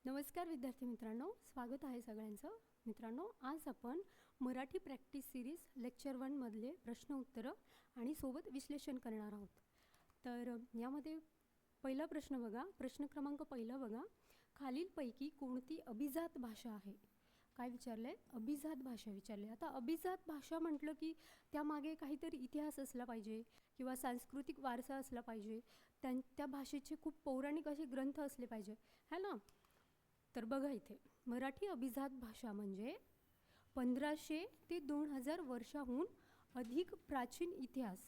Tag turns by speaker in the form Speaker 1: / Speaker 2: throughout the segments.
Speaker 1: नमस्कार विद्यार्थी मित्रांनो, स्वागत आहे सगळ्यांचं. मित्रांनो, आज आपण मराठी प्रॅक्टिस सिरीज लेक्चर 1 मधले प्रश्न उत्तरं आणि सोबत विश्लेषण करणार आहोत. तर यामध्ये पहिला प्रश्न बघा, प्रश्न क्रमांक पहिला बघा. खालीलपैकी कोणती अभिजात भाषा आहे? काय विचारले? अभिजात भाषा विचारले. आता अभिजात भाषा म्हटलं की त्यामागे काहीतरी इतिहास असला पाहिजे किंवा सांस्कृतिक वारसा असला पाहिजे. त्या भाषेचे खूप पौराणिक असे ग्रंथ असले पाहिजे, है ना? तर बघा, इथे मराठी अभिजात भाषा म्हणजे 1500 ते 2000 वर्षाहून अधिक प्राचीन इतिहास.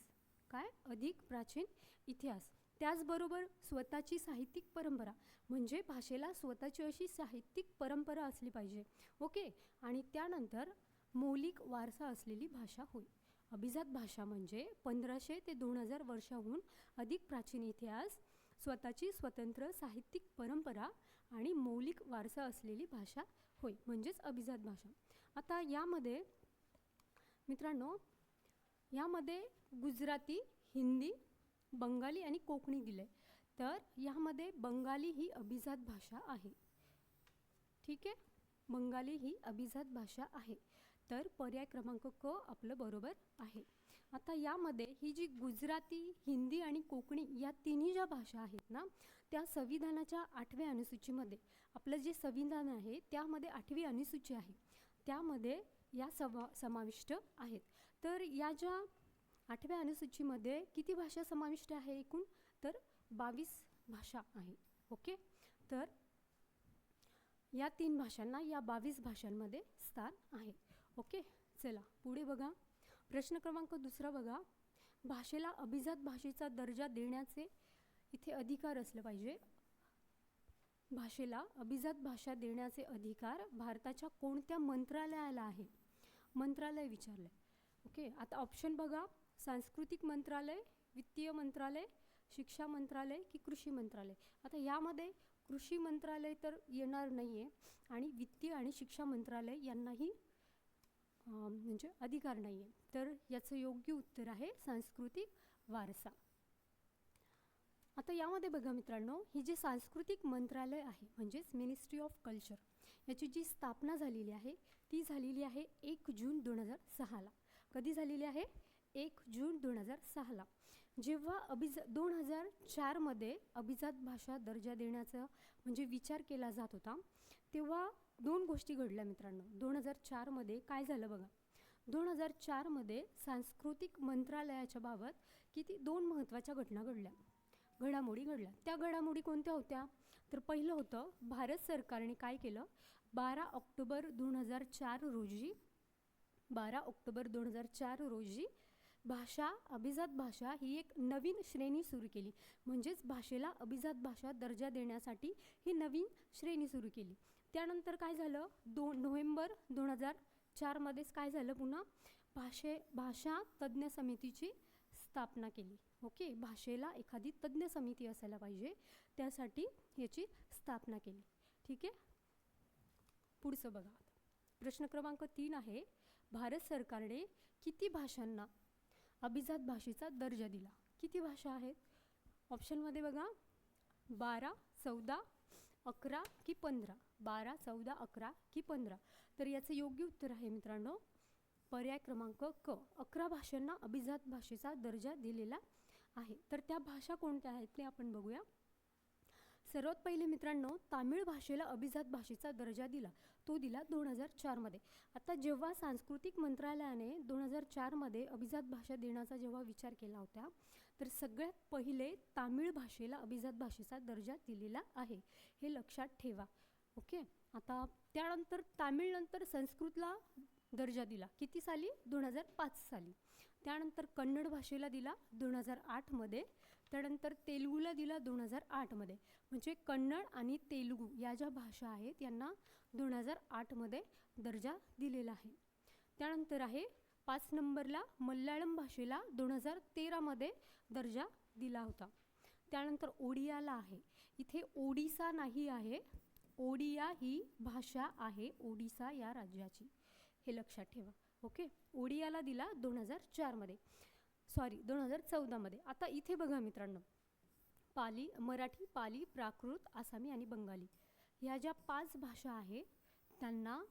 Speaker 1: काय? अधिक प्राचीन इतिहास. त्याचबरोबर स्वतःची साहित्यिक परंपरा, म्हणजे भाषेला स्वतःची अशी साहित्यिक परंपरा असली पाहिजे. ओके. आणि त्यानंतर मौलिक वारसा असलेली भाषा होय. अभिजात भाषा म्हणजे 1500 ते 2000 वर्षाहून अधिक प्राचीन इतिहास, स्वतःची स्वतंत्र साहित्यिक परंपरा आणि मौलिक वारसा असलेली भाषा होय, म्हणजेच अभिजात भाषा. आता यामध्ये मित्रांनो, यामध्ये गुजराती, हिंदी, बंगाली आणि कोकणी दिले. तर यामध्ये बंगाली ही अभिजात भाषा आहे. ठीक आहे, बंगाली ही अभिजात भाषा आहे. तर पर्याय क्रमांक क आपलं बरोबर आहे. आता यामध्ये ही जी गुजराती, हिंदी आणि कोकणी या तिन्ही ज्या भाषा आहेत ना, त्या संविधानाच्या 8व्या अनुसूचीमध्ये, आपलं जे संविधान आहे त्यामध्ये 8वी अनुसूची आहे, त्यामध्ये या समाविष्ट आहेत. तर या ज्या 8व्या अनुसूचीमध्ये किती भाषा समाविष्ट आहे एकूण? तर 22 भाषा आहे. ओके. तर या 3 भाषांना, या 22 भाषांमध्ये स्थान आहे. ओके. चला पुढे बघा. प्रश्न क्रमांक दुसरा बघा. भाषेला अभिजात भाषेचा दर्जा देण्याचे इथे अधिकार असले पाहिजे. भाषेला अभिजात भाषा देण्याचे अधिकार भारताच्या कोणत्या मंत्रालयाला आहे? मंत्रालय विचारले. ओके. आता ऑप्शन बघा. सांस्कृतिक मंत्रालय, वित्तीय मंत्रालय, शिक्षा मंत्रालय की कृषी मंत्रालय. आता यामध्ये कृषी मंत्रालय तर येणार नाही आहे आणि वित्तीय आणि शिक्षा मंत्रालय यांनाही म्हणजे अधिकार नाही आहे. तर याचं योग्य उत्तर आहे सांस्कृतिक वारसा. आता यामध्ये बघा मित्रांनो, ही जी सांस्कृतिक मंत्रालय आहे म्हणजेच मिनिस्ट्री ऑफ कल्चर, याची जी स्थापना झालेली आहे ती झालेली आहे 1 जून 2006ला. कधी झालेली आहे? 1 जून 2006ला. जेव्हा 2004मध्ये अभिजात भाषा दर्जा देण्याचा म्हणजे विचार केला जात होता, तेव्हा 2 गोष्टी घडल्या मित्रांनो. 2004मध्ये काय झालं बघा. 2004मध्ये सांस्कृतिक मंत्रालयाच्या बाबत किती 2 महत्त्वाच्या घडामोडी घडल्या. त्या घडामोडी कोणत्या होत्या? तर पहिलं होतं, भारत सरकारने काय केलं, 12 ऑक्टोबर 2004 रोजी भाषा, अभिजात भाषा ही एक नवीन श्रेणी सुरू केली. म्हणजेच भाषेला अभिजात भाषा दर्जा देण्यासाठी ही नवीन श्रेणी सुरू केली. त्यानंतर काय झालं, नोव्हेंबर 2004मध्येच काय झालं, पुन्हा भाषा तज्ज्ञ समितीची स्थापना केली. ओके. भाषेला एखादी तज्ज्ञ समिती असायला पाहिजे, त्यासाठी याची स्थापना केली. ठीक आहे. पुढचं बघा. प्रश्न क्रमांक 3 आहे, भारत सरकारने किती भाषांना अभिजात भाषेचा दर्जा दिला? किती भाषा आहेत? ऑप्शनमध्ये बघा. 12, 14, 11 की 15? 12, 14, 11 की 15? तर याचं योग्य उत्तर आहे मित्रांनो पर्याय क्रमांक क. 11 भाषांना अभिजात भाषेचा दर्जा दिलेला आहे. तर त्या भाषा कोणत्या आहेत ते आपण बघूया. सर्वात पहिले मित्रांनो, तामिळ भाषेला अभिजात भाषेचा दर्जा दिला. तो दिला 2004मध्ये. आता जेव्हा सांस्कृतिक मंत्रालयाने 2004मध्ये अभिजात भाषा देण्याचा जेव्हा विचार केला होता, तर सगळ्यात पहिले तामिळ भाषेला अभिजात भाषेचा दर्जा दिलेला आहे, हे लक्षात ठेवा. ओके. आता त्यानंतर तामिळनंतर संस्कृतला दर्जा दिला. किती साली? 2005 साली. त्यानंतर कन्नड भाषेला दिला 2008मध्ये. त्यानंतर तेलुगूला दिला 2008मध्ये. म्हणजे कन्नड आणि तेलुगू या ज्या भाषा आहेत यांना 2008मध्ये दर्जा दिलेला आहे. त्यानंतर आहे 5 नंबरला मल्याळम भाषेला 2013मध्ये दर्जा दिला होता. त्यानंतर ओडियाला आहे. इथे ओडिसा नाही आहे, ओडिया ही भाषा आहे ओडिसा या राज्याची, हे लक्षात ठेवा. ओके. ओडियाला दिला 2014मध्ये. आता इथे बघा मित्रांनो, मराठी, पाली, प्राकृत, आसामी आणि बंगाली ह्या ज्या 5 भाषा आहे त्यांना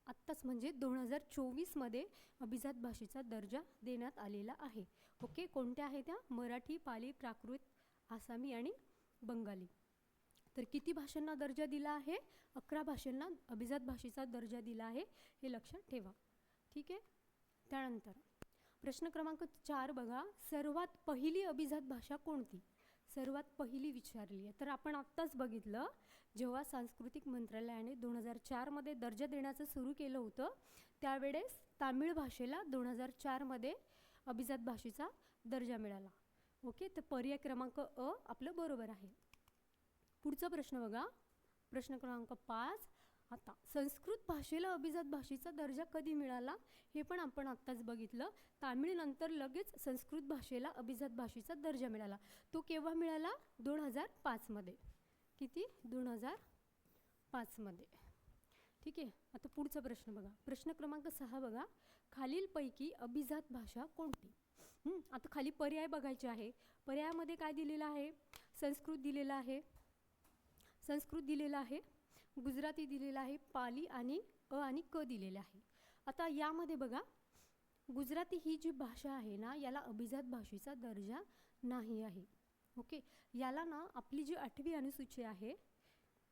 Speaker 1: आत्ताच म्हणजे 2024मध्ये अभिजात भाषेचा दर्जा देण्यात आलेला आहे. ओके, कोणत्या आहेत त्या? मराठी, पाली, प्राकृत, आसामी आणि बंगाली. तर किती भाषांना दर्जा दिला आहे? 11 भाषांना अभिजात भाषेचा दर्जा दिला आहे, हे लक्षात ठेवा. ठीक आहे. त्यानंतर प्रश्न क्रमांक 4 बघा, सर्वात पहिली अभिजात भाषा कोणती? सर्वात पहिली विचारली आहे. तर आपण आत्ताच बघितलं, जेव्हा सांस्कृतिक मंत्रालयाने 2004मध्ये दर्जा देण्याचं सुरू केलं होतं त्यावेळेस तामिळ भाषेला 2004मध्ये अभिजात भाषेचा दर्जा मिळाला. ओके, तर पर्याय क्रमांक अ आपलं बरोबर आहे. पुढचा प्रश्न बघा, प्रश्न क्रमांक 5. आता संस्कृत भाषेला अभिजात भाषेचा दर्जा कधी मिळाला हे पण आपण आत्ताच बघितलं. तामिळनंतर लगेच संस्कृत भाषेला अभिजात भाषेचा दर्जा मिळाला. तो केव्हा मिळाला? 2005मध्ये. किती? 2005मध्ये. ठीक आहे. आता पुढचा प्रश्न बघा, प्रश्न क्रमांक 6 बघा, खालीलपैकी अभिजात भाषा कोणती? आता खाली पर्याय बघायचे आहे. पर्यायामध्ये काय दिलेलं आहे? संस्कृत दिलेलं आहे, संस्कृत दिलेलं आहे, गुजराती दिलेलं आहे, पाली आणि अ आणि क दिलेले आहे. आता यामध्ये बघा, गुजराती ही जी भाषा आहे ना, याला अभिजात भाषेचा दर्जा नाही आहे. ओके, याला ना आपली जी 8वी अनुसूची आहे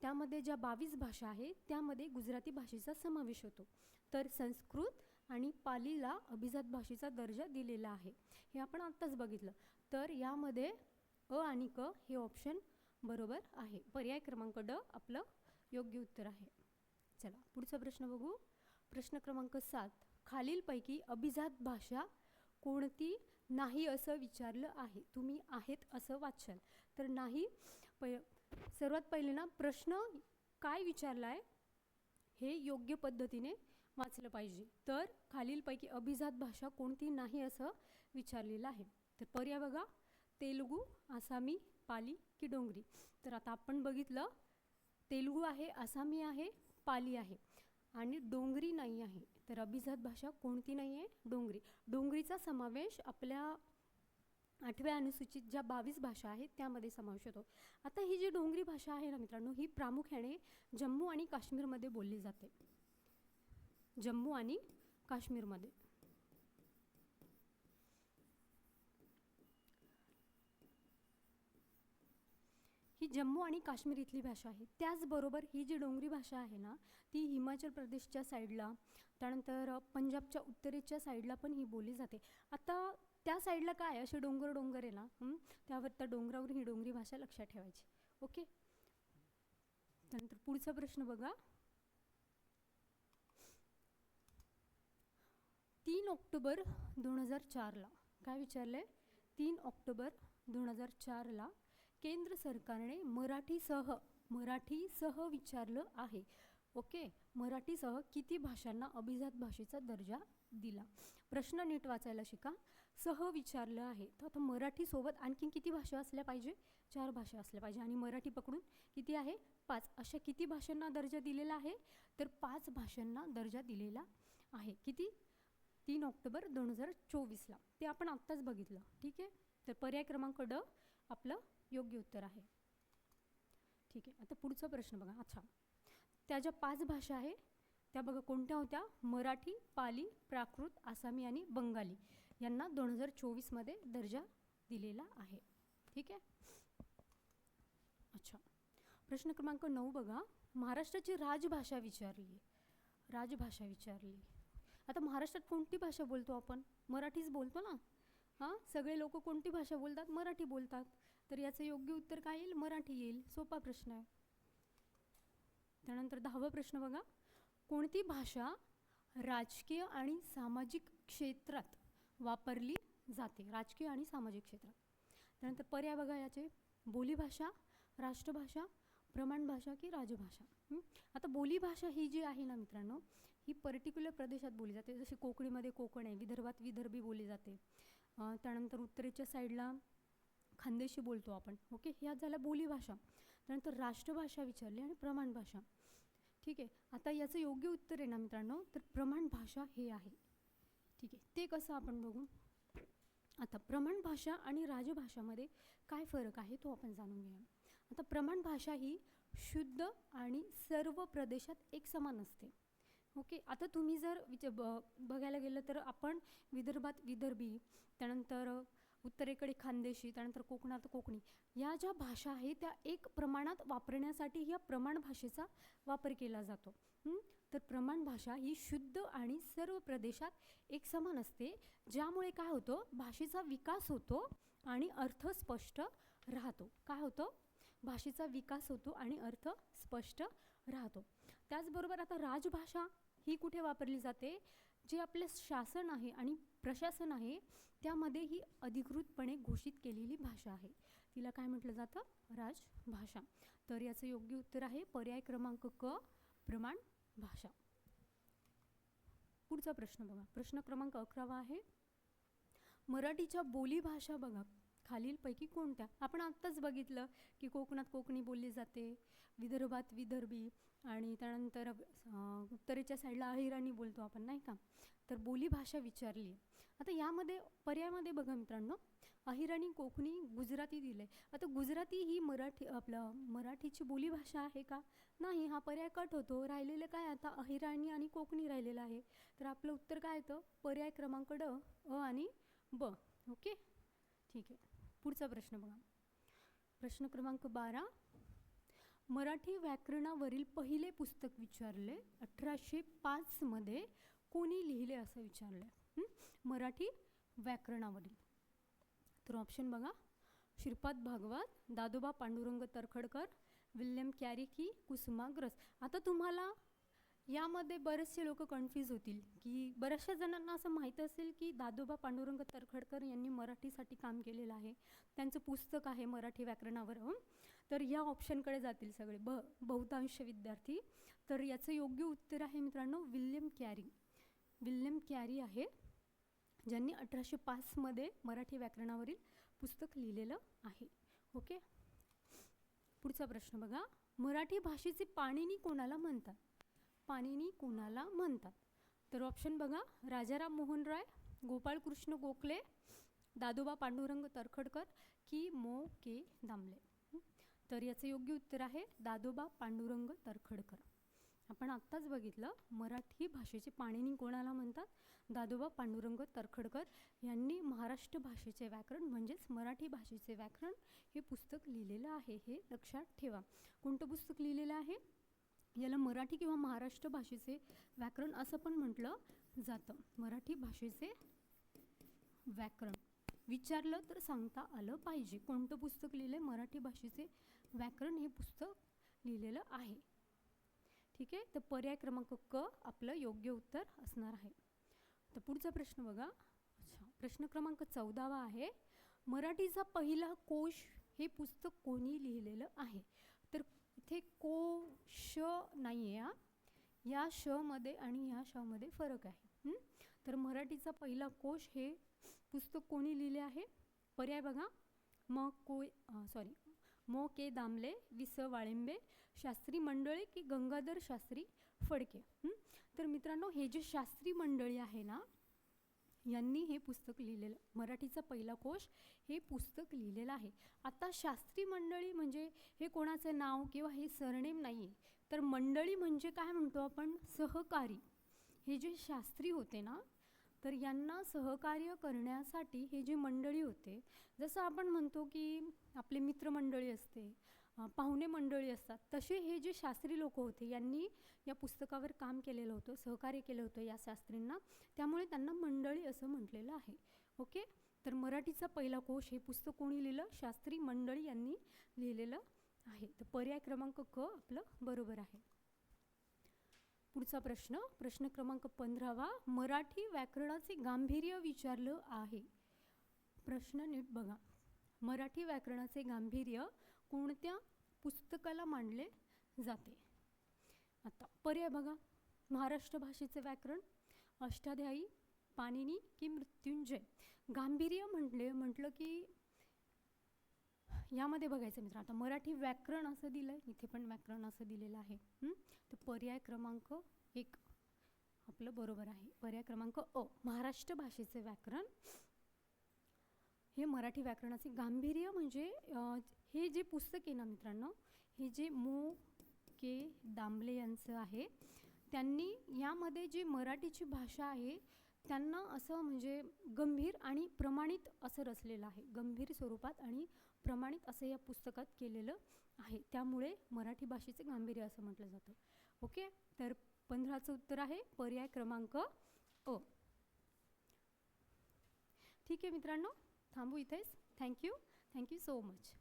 Speaker 1: त्यामध्ये ज्या 22 भाषा आहे त्यामध्ये गुजराती भाषेचा समावेश होतो. तर संस्कृत आणि पालीला अभिजात भाषेचा दर्जा दिलेला आहे, हे आपण आत्ताच बघितलं. तर यामध्ये अ आणि क हे ऑप्शन बरोबर आहे. पर्याय क्रमांक ड आपलं योग्य उत्तर आहे. चला पुढचा प्रश्न बघू, प्रश्न क्रमांक 7. खालीलपैकी अभिजात भाषा कोणती नाही असं विचारलं आहे. तुम्ही आहेत असं वाचाल तर नाही. सर्वात पहिले ना प्रश्न काय विचारला आहे हे योग्य पद्धतीने वाचलं पाहिजे. तर खालीलपैकी अभिजात भाषा कोणती नाही असं विचारलेलं आहे. तर पर्याय बघा, तेलुगू, आसामी, पाली की डोंगरी. तर आता आपण बघितलं, तेलुगू आहे, आसामी आहे, पाली आहे आणि डोंगरी नाही आहे. तर अभिजात भाषा कोणती नाही आहे? डोंगरी. डोंगरीचा समावेश आपल्या 8व्या अनुसूचित ज्या 22 भाषा आहेत त्यामध्ये समावेश होतो. आता ही जी डोंगरी भाषा आहे ना मित्रांनो, ही प्रामुख्याने जम्मू आणि काश्मीरमध्ये बोलली जाते. जम्मू आणि काश्मीरमध्ये. ही जम्मू आणि काश्मीर इथली भाषा आहे. त्याचबरोबर ही जी डोंगरी भाषा आहे ना, ती हिमाचल प्रदेशच्या साईडला, त्यानंतर पंजाबच्या उत्तरेच्या साईडला पण ही बोलली जाते. आता त्या साईडला काय असे डोंगर डोंगर आहे ना, त्यावर त्या डोंगरावर ही डोंगरी भाषा लक्षात ठेवायची. ओके, त्यानंतर पुढचा प्रश्न बघा, 3 ऑक्टोबर 2004ला काय विचारलंय? 3 ऑक्टोबर 2004ला केंद्र सरकारने मराठीसह विचारलं आहे. ओके, मराठीसह किती भाषांना अभिजात भाषेचा दर्जा दिला? प्रश्न नीट वाचायला शिका. सह विचारलं आहे, तर आता मराठीसोबत आणखीन किती भाषा असल्या पाहिजे? 4 भाषा असल्या पाहिजे. आणि मराठी पकडून किती आहे? 5. अशा किती भाषांना दर्जा दिलेला आहे? तर 5 भाषांना दर्जा दिलेला आहे. किती? 3 ऑक्टोबर 2024ला. ते आपण आत्ताच बघितलं. ठीक आहे, तर पर्याय क्रमांक ड आपलं योग्य उत्तर आहे. ठीक आहे. आता पुढचा प्रश्न बघा. अच्छा, त्या ज्या 5 भाषा आहे त्या बघा कोणत्या होत्या? मराठी, पाली, प्राकृत, आसामी आणि बंगाली यांना 2024मध्ये दर्जा दिलेला आहे. ठीक आहे. अच्छा, प्रश्न क्रमांक 9 बघा, महाराष्ट्राची राजभाषा विचारली. राजभाषा विचारली. आता महाराष्ट्रात कोणती भाषा बोलतो आपण? मराठीच बोलतो ना. हां, सगळे लोक कोणती भाषा बोलतात? मराठी बोलतात. तर याचं योग्य उत्तर काय येईल? मराठी येईल. सोपा प्रश्न आहे. त्यानंतर 10वा प्रश्न बघा, कोणती भाषा राजकीय आणि सामाजिक क्षेत्रात वापरली जाते? राजकीय आणि सामाजिक क्षेत्रात. त्यानंतर पर्याय बघा याचे, बोलीभाषा, राष्ट्रभाषा, प्रमाण भाषा की राजभाषा. आता बोलीभाषा ही जी आहे ना मित्रांनो, ही पर्टिक्युलर प्रदेशात बोलली जाते. जसे कोकणीमध्ये कोकण आहे, विदर्भात विदर्भी बोलली जाते, त्यानंतर उत्तरेच्या साईडला खानदेशी बोलतो आपण. ओके, ह्या झाल्या बोलीभाषा. त्यानंतर राष्ट्रभाषा विचारली आणि प्रमाण भाषा. ठीक आहे. आता याचं योग्य उत्तर आहे ना मित्रांनो, तर प्रमाण भाषा हे आहे. ठीक आहे, ते कसं आपण बघू. आता प्रमाण भाषा आणि राजभाषामध्ये काय फरक आहे तो आपण जाणून घेऊया. आता प्रमाण भाषा ही शुद्ध आणि सर्व प्रदेशात एक समान असते. ओके, आता तुम्ही जर बघायला गेलं तर आपण विदर्भात विदर्भी, त्यानंतर उत्तरेकडे खानदेशी, त्यानंतर कोकणात कोकणी, या ज्या भाषा आहेत त्या एक प्रमाणात वापरण्यासाठी या प्रमाण भाषेचा वापर केला जातो. तर प्रमाण भाषा ही शुद्ध आणि सर्व प्रदेशात एक समान असते, ज्यामुळे काय होतं, भाषेचा विकास होतो आणि अर्थ स्पष्ट राहतो. काय होतं, भाषेचा विकास होतो आणि अर्थ स्पष्ट राहतो. त्याचबरोबर आता राजभाषा ही कुठे वापरली जाते, जे आपले शासन आहे आणि प्रशासन आहे त्यामध्ये ही अधिकृतपणे घोषित केलेली भाषा आहे, तिला काय म्हटलं जातं, राजभाषा. तर याचं योग्य उत्तर आहे पर्याय क्रमांक क, प्रमाण भाषा. पुढचा प्रश्न बघा, प्रश्न क्रमांक 11 आहे, मराठीच्या बोलीभाषा बघा खालीलपैकी कोणत्या. आपण आत्ताच बघितलं की कोकणात कोकणी बोलली जाते, विदर्भात विदर्भी, आणि त्यानंतर उत्तरेच्या साईडला अहिराणी बोलतो आपण, नाही का. तर बोलीभाषा विचारली. आता यामध्ये पर्यायामध्ये बघा मित्रांनो, अहिराणी, कोकणी, गुजराती दिले. आता गुजराती ही मराठीची बोलीभाषा आहे का, नाही, हा पर्याय कट होतो. राहिलेलं काय आता, अहिराणी आणि कोकणी राहिलेलं आहे. तर आपलं उत्तर काय येतं, पर्याय क्रमांक ड, अ आणि ब. ओके, ठीक आहे. पुढचा प्रश्न बघा, प्रश्न क्रमांक 12, मराठी व्याकरणावरील पहिले पुस्तक विचारले 1805 मध्ये कोणी लिहिले असं विचारलं. मराठी व्याकरणावरील. तर ऑप्शन बघा, श्रीपाद भागवत, दादोबा पांडुरंग तरखडकर, विल्यम कॅरी की कुसुमाग्रज. आता तुम्हाला यामध्ये बरेचसे लोक कन्फ्यूज होतील की बऱ्याचशा जणांना असं माहीत असेल की दादोबा पांडुरंग तरखडकर यांनी मराठीसाठी काम केलेलं आहे, त्यांचं पुस्तक आहे मराठी व्याकरणावर. तर या ऑप्शनकडे जातील सगळे बहुतांश विद्यार्थी. तर याचं योग्य उत्तर आहे मित्रांनो विल्यम कॅरी. विल्यम कॅरी आहे ज्यांनी 1805 मध्ये मराठी व्याकरणावरील पुस्तक लिहिलेलं आहे. ओके, पुढचा प्रश्न बघा, मराठी भाषेचे पाणिनी कोणाला म्हणतात, पाणिनी कोणाला म्हणतात. तर ऑप्शन बघा, राजाराम मोहन राय, गोपाळकृष्ण गोखले, दादोबा पांडुरंग तरखडकर की मो के दामले. तर याचं योग्य उत्तर आहे दादोबा पांडुरंग तरखडकर. आपण आत्ताच बघितलं मराठी भाषेचे पाणिनी कोणाला म्हणतात, दादोबा पांडुरंग तरखडकर यांनी महाराष्ट्र भाषेचे व्याकरण म्हणजेच मराठी भाषेचे व्याकरण हे पुस्तक लिहिलेलं आहे. हे लक्षात ठेवा. कोणतं पुस्तक लिहिलेलं आहे, याला मराठी किंवा महाराष्ट्र भाषेचे व्याकरण असं पण म्हटलं जातं. मराठी भाषेचे व्याकरण विचारलं तर सांगता आलं पाहिजे. कोणतं पुस्तक लिहिलं, मराठी भाषेचे व्याकरण हे पुस्तक लिहिलेलं आहे. ठीक आहे, तर पर्याय क्रमांक क आपलं योग्य उत्तर असणार आहे. तर पुढचा प्रश्न बघा, प्रश्न क्रमांक 14 आहे, मराठीचा पहिला कोश हे पुस्तक कोणी लिहिलेलं आहे. तर इथे कोश नाही आहे, या श मध्ये आणि या श मध्ये फरक आहे. तर मराठीचा पहिला कोश हे पुस्तक कोणी लिहिले आहे. पर्याय बघा, मो के दामले, वि स वाळिंबे, शास्त्री मंडळी की गंगाधर शास्त्री फडके. तर मित्रांनो, हे जे शास्त्री मंडळी आहे ना, यांनी हे पुस्तक लिहिलेलं, मराठीचा पहिला कोश हे पुस्तक लिहिलेलं आहे. आता शास्त्री मंडळी म्हणजे हे कोणाचं नाव किंवा हे सरनेम नाही आहे, तर मंडळी म्हणजे काय म्हणतो आपण, सहकारी. हे जे शास्त्री होते ना, तर यांना सहकार्य करण्यासाठी हे जे मंडळी होते, जसं आपण म्हणतो की आपले मित्रमंडळी असते, पाहुणे मंडळी असतात, तसे हे जे शास्त्री लोक होते यांनी या पुस्तकावर काम केलेलं होतं, सहकार्य केलं होतं या शास्त्रींना, त्यामुळे त्यांना मंडळी असं म्हटलेलं आहे. ओके, तर मराठीचा पहिला कोश हे पुस्तक कोणी लिहिलं, शास्त्री मंडळी यांनी लिहिलेलं आहे. तर पर्याय क्रमांक क आपलं बरोबर आहे. पुढचा प्रश्न, प्रश्न क्रमांक 15, मराठी व्याकरणाचे गांभीर्य विचारलं आहे. प्रश्न नीट बघा, मराठी व्याकरणाचे गांभीर्य कोणत्या पुस्तकाला मांडले जाते. आता पर्याय बघा, महाराष्ट्र भाषेचे व्याकरण, अष्टाध्यायी, पाणिनी की मृत्युंजय. गांभीर्य म्हटलं की यामध्ये बघायचं मित्र, आता मराठी व्याकरण असं दिलंय, इथे पण व्याकरण असं दिलेलं आहे. तर पर्याय क्रमांक 1 आपलं बरोबर आहे. पर्याय क्रमांक अ, महाराष्ट्र भाषेचे व्याकरण हे मराठी व्याकरणाचे गांभीर्य म्हणजे हे जे पुस्तक आहे ना मित्रांनो, हे जे मो के दामले यांचं आहे. त्यांनी यामध्ये जी मराठीची भाषा आहे त्यांना असं म्हणजे गंभीर आणि प्रमाणित असं रचलेलं आहे. गंभीर स्वरूपात आणि प्रमाणित असं या पुस्तकात केलेलं आहे. त्यामुळे मराठी भाषेचे गांभीर्य असं म्हटलं जातं. ओके, तर 15चं उत्तर आहे पर्याय क्रमांक अ. ठीक आहे मित्रांनो, थांबू इथेच. Thank you so much.